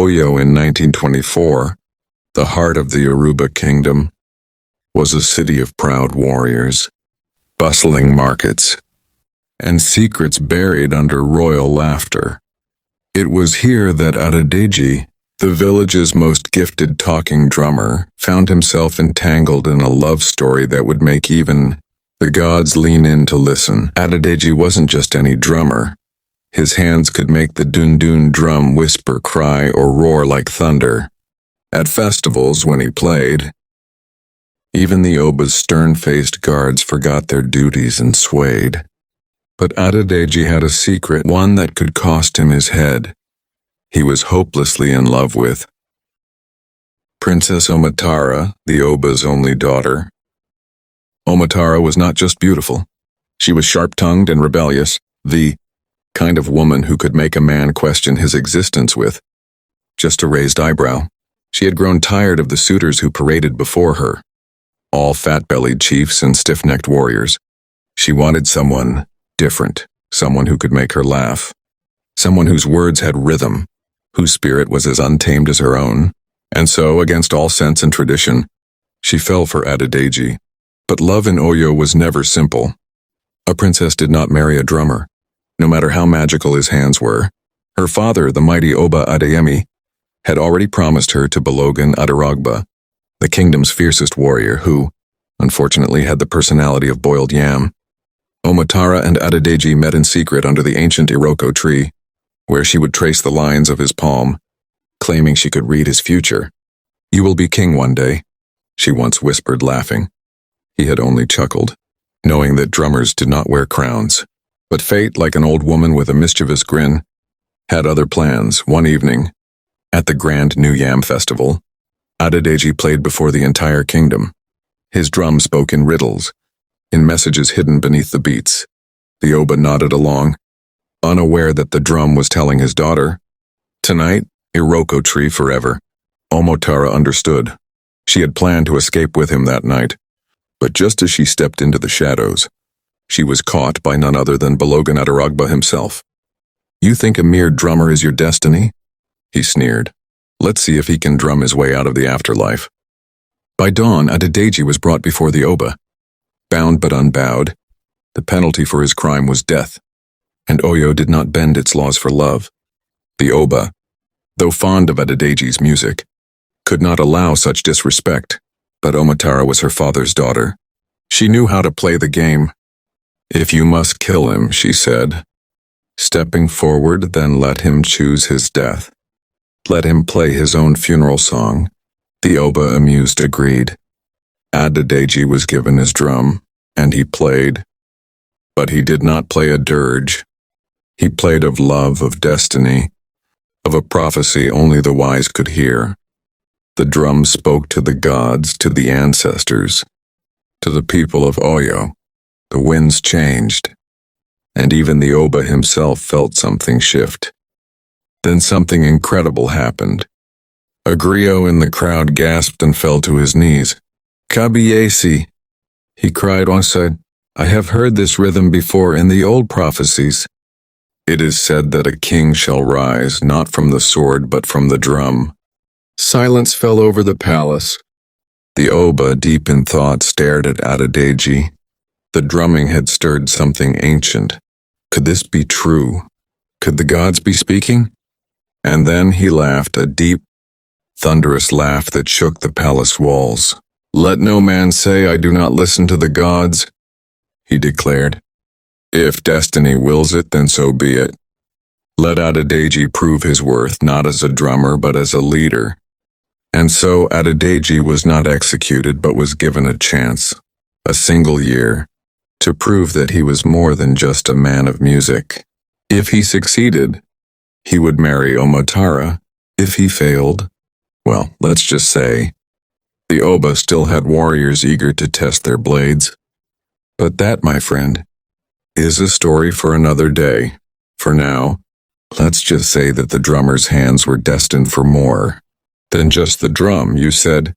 Oyo in 1924, the heart of the Yoruba kingdom, was a city of proud warriors, bustling markets, and secrets buried under royal laughter. It was here that Adedeji, the village's most gifted talking drummer, found himself entangled in a love story that would make even the gods lean in to listen. Adedeji wasn't just any drummer. His hands could make the dun-dun drum whisper, cry, or roar like thunder. At festivals, when he played, even the Oba's stern-faced guards forgot their duties and swayed. But Adedeji had a secret, one that could cost him his head. He was hopelessly in love with Princess Omatara, the Oba's only daughter. Omatara was not just beautiful. She was sharp-tongued and rebellious, the kind of woman who could make a man question his existence with just a raised eyebrow. She had grown tired of the suitors who paraded before her, all fat-bellied chiefs and stiff-necked warriors. She wanted someone different, someone who could make her laugh, someone whose words had rhythm, whose spirit was as untamed as her own. And so, against all sense and tradition, she fell for Adedeji. But love in Oyo was never simple. A princess did not marry a drummer, no matter how magical his hands were. Her father, the mighty Oba Adeyemi, had already promised her to Balogun Adaragba, the kingdom's fiercest warrior who, unfortunately, had the personality of boiled yam. Omatara and Adedeji met in secret under the ancient Iroko tree, where she would trace the lines of his palm, claiming she could read his future. "You will be king one day," she once whispered, laughing. He had only chuckled, knowing that drummers did not wear crowns. But fate, like an old woman with a mischievous grin, had other plans. One evening, at the Grand New Yam Festival, Adedeji played before the entire kingdom. His drum spoke in riddles, in messages hidden beneath the beats. The Oba nodded along, unaware that the drum was telling his daughter, "Tonight, Iroko tree forever." Omatara understood. She had planned to escape with him that night, but just as she stepped into the shadows, she was caught by none other than Balogun Adaragba himself. "You think a mere drummer is your destiny?" he sneered. "Let's see if he can drum his way out of the afterlife." By dawn, Adedeji was brought before the Oba. Bound but unbowed, the penalty for his crime was death, and Oyo did not bend its laws for love. The Oba, though fond of Adedeji's music, could not allow such disrespect, but Omatara was her father's daughter. She knew how to play the game. "If you must kill him," she said, stepping forward, "then let him choose his death. Let him play his own funeral song." The Oba, amused, agreed. Adedeji was given his drum, and he played. But he did not play a dirge. He played of love, of destiny, of a prophecy only the wise could hear. The drum spoke to the gods, to the ancestors, to the people of Oyo. The winds changed, and even the Oba himself felt something shift. Then something incredible happened. A griot in the crowd gasped and fell to his knees. "Kabiyesi," he cried once. "I have heard this rhythm before in the old prophecies. It is said that a king shall rise, not from the sword but from the drum." Silence fell over the palace. The Oba, deep in thought, stared at Adedeji. The drumming had stirred something ancient. Could this be true? Could the gods be speaking? And then he laughed, a deep, thunderous laugh that shook the palace walls. "Let no man say I do not listen to the gods," he declared. "If destiny wills it, then so be it. Let Adedeji prove his worth, not as a drummer, but as a leader." And so Adedeji was not executed, but was given a chance, a single year, to prove that he was more than just a man of music. If he succeeded, he would marry Omatara. If he failed, well, let's just say, the Oba still had warriors eager to test their blades. But that, my friend, is a story for another day. For now, let's just say that the drummer's hands were destined for more than just the drum. "You said